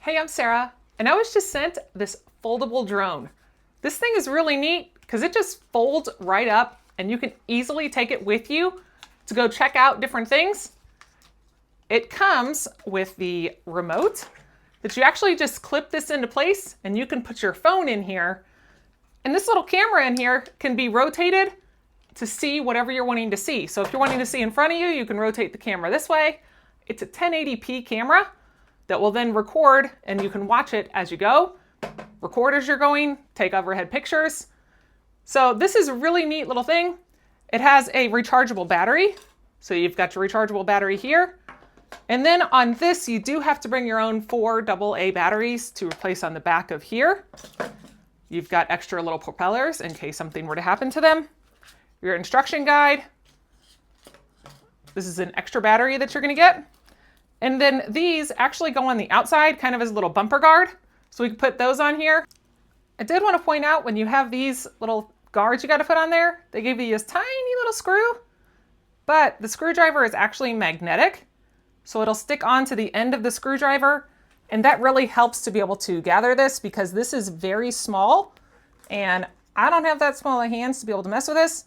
Hey, I'm Sarah, and I was just sent this foldable drone. This thing is really neat because it just folds right up and you can easily take it with you to go check out different things. It comes with the remote that you actually just clip this into place and you can put your phone in here. And this little camera in here can be rotated to see whatever you're wanting to see. So if you're wanting to see in front of you, you can rotate the camera this way. It's a 1080p camera that will then record and you can watch it as you go, record as you're going, take overhead pictures. So this is a really neat little thing. It has a rechargeable battery. So you've got your rechargeable battery here. And then on this, you do have to bring your own 4 AA batteries to replace on the back of here. You've got extra little propellers in case something were to happen to them. Your instruction guide. This is an extra battery that you're gonna get. And then these actually go on the outside kind of as a little bumper guard. So we can put those on here. I did want to point out when you have these little guards you got to put on there, they give you this tiny little screw, but the screwdriver is actually magnetic. So it'll stick onto the end of the screwdriver. And that really helps to be able to gather this because this is very small and I don't have that small of hands to be able to mess with this,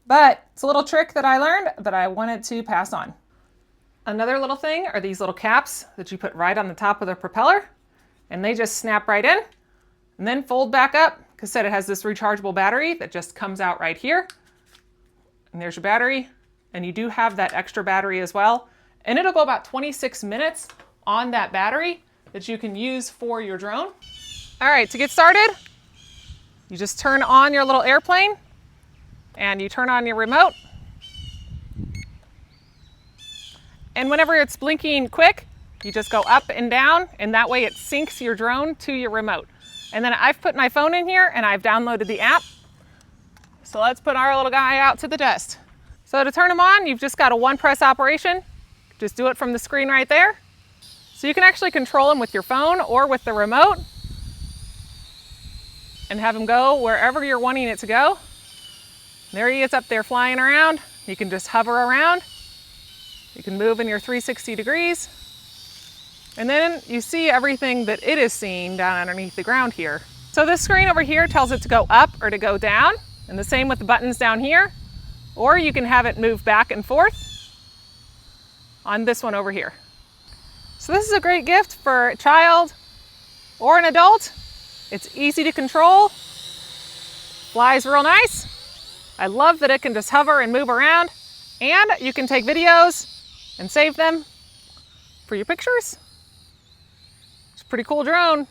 but it's a little trick that I learned that I wanted to pass on. Another little thing are these little caps that you put right on the top of the propeller and they just snap right in and then fold back up. Because it has this rechargeable battery that just comes out right here. And there's your battery. And you do have that extra battery as well. And it'll go about 26 minutes on that battery that you can use for your drone. All right, to get started, you just turn on your little airplane and you turn on your remote. And whenever it's blinking quick, you just go up and down, and that way it syncs your drone to your remote. And then I've put my phone in here and I've downloaded the app. So let's put our little guy out to the test. So to turn them on, you've just got a one press operation. Just do it from the screen right there. So you can actually control them with your phone or with the remote and have them go wherever you're wanting it to go. There he is up there flying around. You can just hover around. You can move in your 360 degrees. And then you see everything that it is seeing down underneath the ground here. So this screen over here tells it to go up or to go down. And the same with the buttons down here. Or you can have it move back and forth on this one over here. So this is a great gift for a child or an adult. It's easy to control. Flies real nice. I love that it can just hover and move around. And you can take videos and save them for your pictures. It's a pretty cool drone.